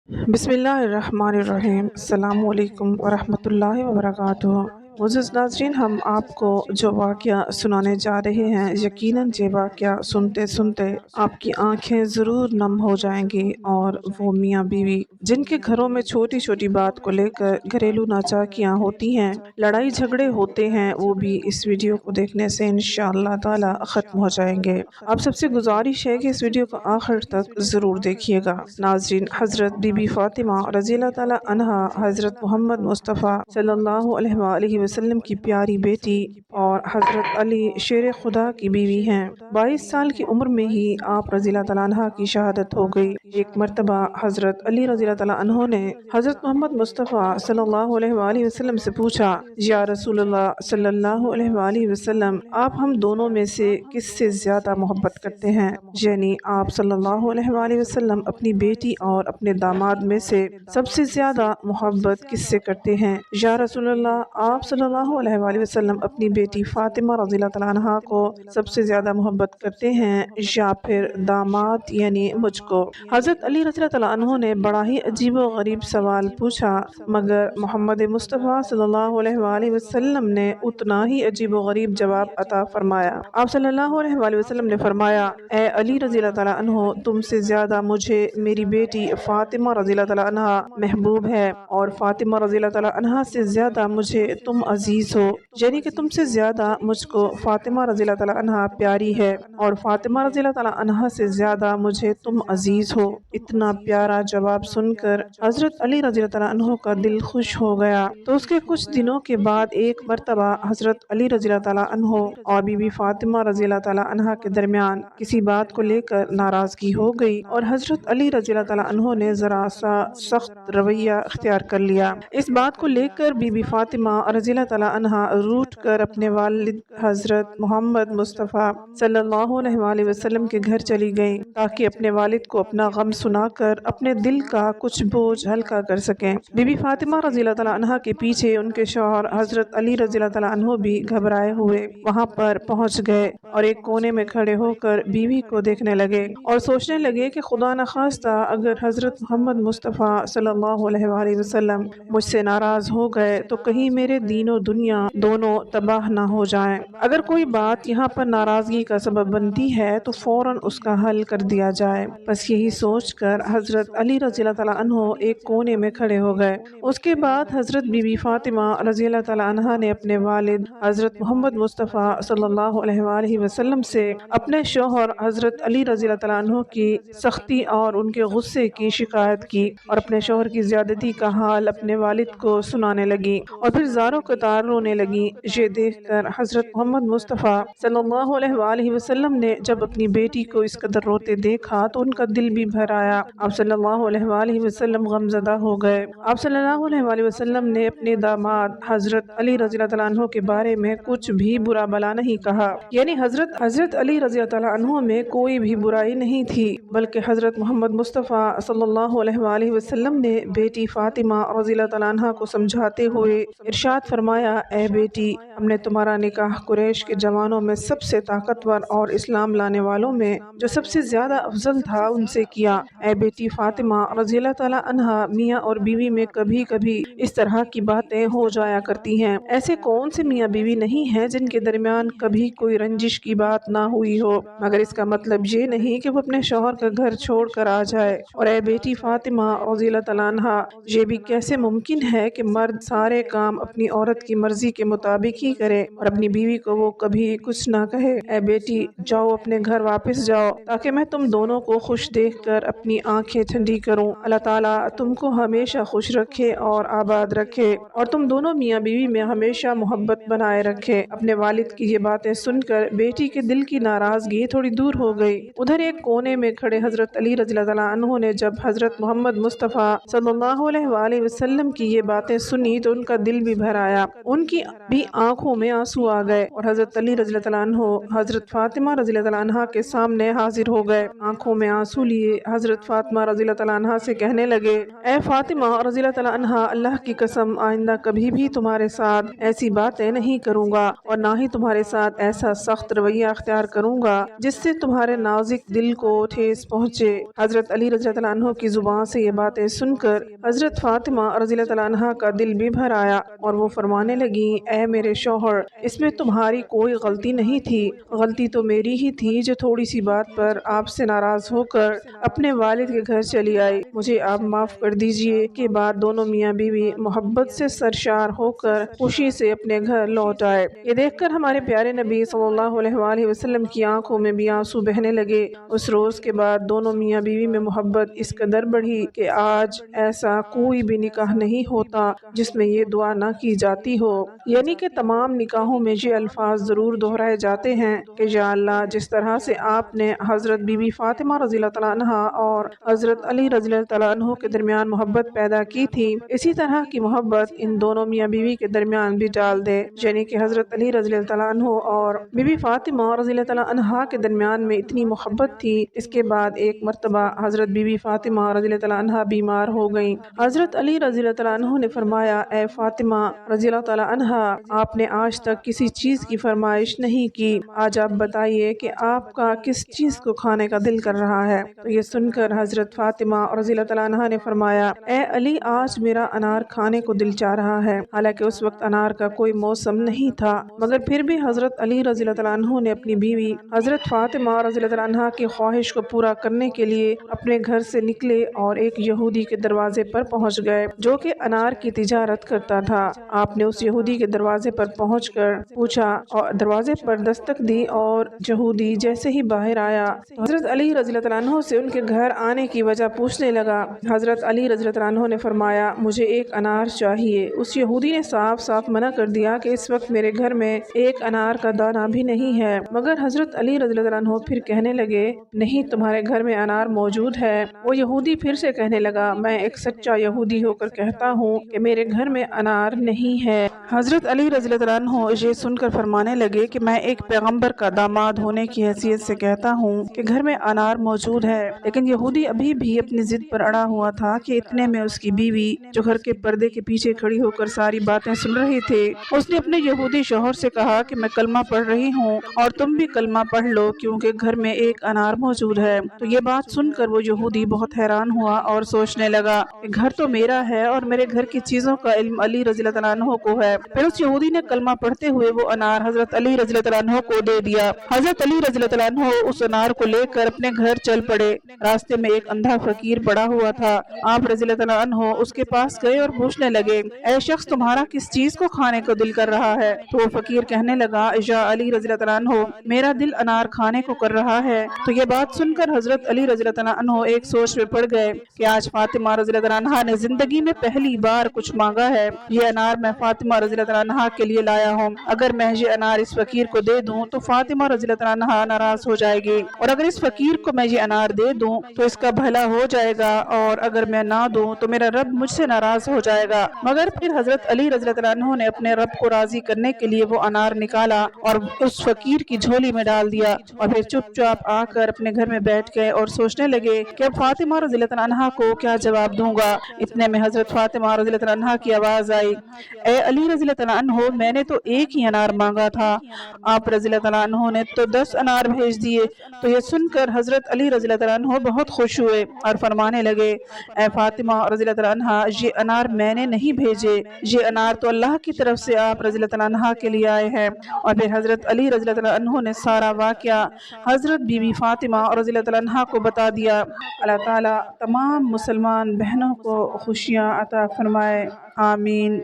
بسم اللہ الرحمن الرحیم۔ السلام علیکم ورحمۃ اللہ وبرکاتہ۔ معزز ناظرین، ہم آپ کو جو واقعہ سنانے جا رہے ہیں، یقیناً یہ واقعہ سنتے سنتے آپ کی آنکھیں ضرور نم ہو جائیں گی، اور وہ میاں بیوی جن کے گھروں میں چھوٹی چھوٹی بات کو لے کر گھریلو ناچاکیاں ہوتی ہیں، لڑائی جھگڑے ہوتے ہیں، وہ بھی اس ویڈیو کو دیکھنے سے انشاءاللہ تعالی ختم ہو جائیں گے۔ آپ سب سے گزارش ہے کہ اس ویڈیو کو آخر تک ضرور دیکھیے گا۔ ناظرین، حضرت بی بی فاطمہ رضی اللہ تعالی عنہا حضرت محمد مصطفیٰ صلی اللہ علیہ وآلہ وسلم کی پیاری بیٹی اور حضرت علی شیر خدا کی بیوی ہیں۔ 22 سال کی عمر میں ہی آپ رضی اللہ تعالیٰ عنہ کی شہادت ہو گئی۔ ایک مرتبہ حضرت علی رضی اللہ تعالیٰ عنہ نے حضرت محمد مصطفیٰ صلی اللہ علیہ وآلہ وسلم سے پوچھا، یا رسول اللہ صلی اللہ علیہ وآلہ وسلم، آپ ہم دونوں میں سے کس سے زیادہ محبت کرتے ہیں؟ یعنی آپ صلی اللہ علیہ وآلہ وسلم اپنی بیٹی اور اپنے داماد میں سے سب سے زیادہ محبت کس سے کرتے ہیں؟ یا رسول اللہ، آپ صلی اللہ علیہ وآلہ وسلم اپنی بیٹی فاطمہ رضی اللہ تعالیٰ عنہا کو سب سے زیادہ محبت کرتے ہیں، یا پھر داماد یعنی مجھ کو؟ حضرت علی رضی اللہ تعالیٰ عنہ نے بڑا ہی عجیب و غریب سوال پوچھا، مگر محمد مصطفیٰ صلی اللہ علیہ وآلہ وسلم نے اتنا ہی عجیب و غریب جواب عطا فرمایا۔ آپ صلی اللہ علیہ وآلہ وسلم نے فرمایا، اے علی رضی اللہ تعالیٰ عنہ، تم سے زیادہ مجھے میری بیٹی فاطمہ رضی اللہ تعالیٰ عنہا محبوب ہے، اور فاطمہ رضی اللہ تعالیٰ عنہا سے زیادہ مجھے تم عزیز ہو، یعنی کہ تم سے زیادہ مجھ کو فاطمہ رضی اللہ تعالیٰ عنہا پیاری ہے، اور فاطمہ رضی اللہ تعالیٰ عنہا سے زیادہ مجھے تم عزیز ہو۔ اتنا پیارا جواب سن کر حضرت علی رضی اللہ تعالیٰ عنہ کا دل خوش ہو گیا۔ تو اس کے کچھ دنوں کے بعد ایک مرتبہ حضرت علی رضی اللہ تعالیٰ عنہ اور بی بی فاطمہ رضی اللہ تعالیٰ عنہا کے درمیان کسی بات کو لے کر ناراضگی ہو گئی، اور حضرت علی رضی اللہ تعالیٰ عنہ نے ذرا سا سخت رویہ اختیار کر لیا۔ اس بات کو لے کر بی بی فاطمہ رضی اللہ تعالیٰ عنہا روٹھ کر اپنے والد حضرت محمد مصطفیٰ صلی اللہ علیہ وآلہ وسلم کے گھر چلی گئیں، تاکہ اپنے والد کو اپنا غم سنا کر اپنے دل کا کچھ بوجھ ہلکا کر سکیں۔ بی بی فاطمہ رضی اللہ تعالیٰ عنہا کے پیچھے ان کے شوہر حضرت علی رضی اللہ تعالیٰ عنہ بھی گھبرائے ہوئے وہاں پر پہنچ گئے، اور ایک کونے میں کھڑے ہو کر بیوی کو دیکھنے لگے اور سوچنے لگے کہ خدا نخواستہ اگر حضرت محمد مصطفیٰ صلی اللہ علیہ وآلہ وسلم مجھ سے ناراض ہو گئے تو کہیں میرے دین و دنیا دونوں تباہ نہ ہو جائیں۔ اگر کوئی بات یہاں پر ناراضگی کا سبب بنتی ہے تو فوراً اس کا حل کر دیا جائے۔ بس یہی سوچ کر حضرت علی رضی اللہ تعالیٰ عنہ ایک کونے میں کھڑے ہو گئے۔ اس کے بعد حضرت بی بی فاطمہ رضی اللہ تعالیٰ عنہا نے اپنے والد حضرت محمد مصطفیٰ صلی اللہ علیہ وآلہ وسلم سے اپنے شوہر حضرت علی رضی اللہ تعالیٰ عنہ کی سختی اور ان کے غصے کی شکایت کی، اور اپنے شوہر کی زیادتی کا حال اپنے والد کو سنانے لگی، اور پھر زاروں قطار رونے لگی۔ یہ دیکھ کر حضرت محمد مصطفیٰ صلی اللہ علیہ وآلہ وسلم نے جب اپنی بیٹی کو اس قدر روتے دیکھا تو ان کا دل بھی بھر آیا۔ آپ صلی اللہ علیہ وآلہ وسلم غمزدہ ہو گئے۔ آپ صلی اللہ علیہ وآلہ وسلم نے اپنے داماد حضرت علی رضی اللہ تعالیٰ عنہ کے بارے میں کچھ بھی برا بھلا نہیں کہا، یعنی حضرت علی رضی اللہ تعالیٰ عنہ میں کوئی بھی برائی نہیں تھی، بلکہ حضرت محمد مصطفیٰ صلی اللہ علیہ وآلہ وسلم نے بیٹی فاطمہ رضی اللہ تعالیٰ عنہ کو سمجھاتے ہوئے ارشاد فرمایا، اے بیٹی، ہم نے تمہارا نکاح قریش کے جوانوں میں سب سے طاقتور اور اسلام لانے والوں میں جو سب سے زیادہ افضل تھا ان سے کیا۔ اے بیٹی فاطمہ رضی اللہ تعالیٰ عنہ، میاں اور بیوی میں کبھی کبھی اس طرح کی باتیں ہو جایا کرتی ہیں۔ ایسے کون سے میاں بیوی نہیں ہیں جن کے درمیان کبھی کوئی رنجش کی بات نہ ہوئی ہو، مگر اس کا مطلب یہ نہیں کہ وہ اپنے شوہر کا گھر چھوڑ کر آ جائے۔ اور اے بیٹی فاطمہ رضی اللہ تعالیٰ عنہ، یہ بھی کیسے ممکن ہے کہ مرد سارے کام اپنی عورت کی مرضی کے مطابق ہی کرے اور اپنی بیوی کو وہ کبھی کچھ نہ کہے؟ اے بیٹی، جاؤ اپنے گھر واپس جاؤ، تاکہ میں تم دونوں کو خوش دیکھ کر اپنی آنکھیں ٹھنڈی کروں۔ اللہ تعالیٰ تم کو ہمیشہ خوش رکھے اور آباد رکھے، اور تم دونوں میاں بیوی میں ہمیشہ محبت بنائے رکھے۔ اپنے والد کی یہ باتیں سن کر بیٹی کے دل کی ناراضگی تھوڑی دور ہو گئی۔ ادھر ایک کونے میں کھڑے حضرت علی رضی اللہ تعالیٰ عنہ نے جب حضرت محمد مصطفیٰ صلی اللہ علیہ وآلہ وسلم کی یہ باتیں سنی تو ان کا دل بھی بھر آیا۔ आया। उनकी भी आंखों में आंसू आ गए और हजरत अली रज़ी अल्लाह अन्हु हजरत फातिमा रज़ी अल्लाह अन्हा के सामने हाजिर हो गए। आंखों में आंसू लिए हजरत फातिमा रज़ी अल्लाह अन्हा से कहने लगे, ए फातिमा रज़ी अल्लाह अन्हा, अल्लाह की कसम आइंदा कभी भी तुम्हारे साथ ऐसी बातें नहीं करूंगा और ना ही तुम्हारे साथ ऐसा सख्त रवैया अख्तियार करूंगा जिससे तुम्हारे नाजुक दिल को ठेस पहुंचे। हजरत अली रज़ी अल्लाह अन्हु की जुबान से ये बातें सुनकर हजरत फातिमा रज़ी अल्लाह अन्हा का दिल भी भर आया और वो फरमाने लगी, ए मेरे शौहर, इसमें तुम्हारी कोई गलती नहीं थी, गलती तो मेरी ही थी जो थोड़ी सी बात पर आपसे नाराज होकर अपने वालिद के घर चली आई। मुझे आप माफ कर दीजिए। के बाद दोनों मियाँ बीवी मोहब्बत से सरशार होकर खुशी से अपने घर लौट आए। ये देखकर हमारे प्यारे नबी सल्लल्लाहु अलैहि वसल्लम की आंखों में भी आंसू बहने लगे। उस रोज के बाद दोनों मियाँ बीवी में मोहब्बत इस कदर बढ़ी कि आज ऐसा कोई भी निकाह नहीं होता जिसमें ये दुआ ना की जाती हो। यानी कि तमाम निकाहों में ये अल्फाज जरूर दोहराए जाते हैं कि या अल्लाह, जिस तरह से आपने हजरत बीबी फातिमा रज़ी अल्लाह अन्हा और हजरत अली रज़ी अल्लाह अन्हु के दरमियान मोहब्बत पैदा की थी, इसी तरह की मोहब्बत इन दोनों मियाँ बीवी के दरमियान भी डाल दे। यानी कि हजरत अली रज़ी अल्लाह अन्हु और बीबी फातिमा रज़ी अल्लाह अन्हा के दरमियान में इतनी मोहब्बत थी। इसके बाद एक मरतबा हजरत बीबी फातिमा रज़ी अल्लाह अन्हा बीमार हो गई। हजरत अली रज़ी अल्लाह अन्हु ने फरमाया, ए फातिमा रज़ी अल्लाह अन्हा, आपने आज तक किसी चीज की फरमाइश नहीं की, आज आप बताइए कि आपका किस चीज को खाने का दिल कर रहा है। तो ये सुनकर हजरत फातिमा रज़ी अल्लाह अन्हा ने फरमाया, ए अली, आज मेरा अनार खाने को दिल चाह रहा है। हालांकि उस वक्त अनार का कोई मौसम नहीं था, मगर फिर भी हजरत अली रज़ी अल्लाह अन्हु ने अपनी बीवी हजरत फातिमा रज़ी अल्लाह अन्हा की ख्वाहिश को पूरा करने के लिए अपने घर से निकले और एक यहूदी के दरवाजे पर पहुंच गए जो कि अनार की तिजारत करता था। आपने उस यहूदी के दरवाजे पर पहुंचकर पूछा और दरवाजे पर दस्तक दी और यहूदी जैसे ही बाहर आया तो हजरत अली रज़ी अल्लाह अन्हु से उनके घर आने की वजह पूछने लगा। हजरत अली रज़ी अल्लाह अन्हु ने फरमाया, मुझे एक अनार चाहिए। उस यहूदी ने साफ साफ मना कर दिया कि इस वक्त मेरे घर में एक अनार का दाना भी नहीं है। मगर हजरत अली रज़ी अल्लाह अन्हु फिर कहने लगे, नहीं, तुम्हारे घर में अनार मौजूद है। वो यहूदी फिर से कहने लगा, मैं एक सच्चा यहूदी होकर कहता हूँ कि मेरे घर में अनार नहीं है। हजरत अली रज़ी अल्लाह अन्हु ये सुनकर फरमाने लगे कि मैं एक पैगंबर का दामाद होने की हैसियत से कहता हूँ कि घर में अनार मौजूद है। लेकिन यहूदी अभी भी अपनी जिद पर अड़ा हुआ था कि इतने में उसकी बीवी, जो घर के पर्दे के पीछे खड़ी होकर सारी बातें सुन रही थी, उसने अपने यहूदी शौहर से कहा कि मैं कलमा पढ़ रही हूँ और तुम भी कलमा पढ़ लो क्योंकि घर में एक अनार मौजूद है। तो ये बात सुनकर वो यहूदी बहुत हैरान हुआ और सोचने लगा कि घर तो मेरा है और मेरे घर की चीजों का इल्म अली रज़ी अल्लाह अन्हु को है। फिर उस यहूदी ने कलमा पढ़ते हुए वो अनार हजरत अली रज़ी अल्लाह अन्हु को दे दिया। हजरत अली रज़ी अल्लाह अन्हु उस अनार को लेकर अपने घर चल पड़े। रास्ते में एक अंधा फकीर पड़ा हुआ था। आप रज़ी अल्लाह अन्हु उसके पास गए और पूछने लगे, ऐ शख्स, तुम्हारा किस चीज को खाने को दिल कर रहा है? तो वो फकीर कहने लगा, या अली रज़ी अल्लाह अन्हु, मेरा दिल अनार खाने को कर रहा है। तो ये बात सुनकर हजरत अली रज़ी अल्लाह अन्हु एक सोच में पड़ गए कि आज फातिमा रज़ी अल्लाह अन्हा ने जिंदगी में पहली बार कुछ मांगा है। ये अनार मैं फातिमा रज़ी अल्लाह अन्हा के लिए लाया हूँ। अगर मैं ये अनार इस फकीर को दे दूँ तो फातिमा रज़ी अल्लाह अन्हा नाराज हो जाएगी, और अगर इस फकीर को मैं ये अनार दे दूँ तो इसका भला हो जाएगा, और अगर मैं ना दूँ तो मेरा रब मुझसे नाराज हो जाएगा। मगर फिर हजरत अली रज़ी अल्लाह अन्हु ने अपने रब को राजी करने के लिए वो अनार निकाला और उस फकीर की झोली में डाल दिया और फिर चुपचाप आकर अपने घर में बैठ गए और सोचने लगे कि अब फातिमा रज़ी अल्लाह अन्हा को क्या जवाब दूंगा। इतने में हजरत फातिमा रज़ी अल्लाह अन्हा की आवाज आई, ए अली रज़ी अल्लाह अन्हु, मैंने तो एक ही अनार मांगा था, आप रज़ी अल्लाह अन्हु ने तो 10 अनार भेज दिए। तो ये सुनकर हजरत अली रज़ी अल्लाह अन्हु बहुत खुश हुए और फरमाने लगे, ए फातिमा रज़ी अल्लाह अन्हा, ये अनार मैंने नहीं भेजे, ये अनार तो अल्लाह की तरफ से आप रज़ी अल्लाह अन्हा के लिए आए हैं। और फिर हजरत अली रज़ी अल्लाह अन्हु ने सारा वाक़या हजरत बीबी फातिमा रज़ी अल्लाह अन्हा को बता दिया। अल्लाह ताला तमाम मुसलमान बहनों को खुशियाँ अता फरमाए, आमीन।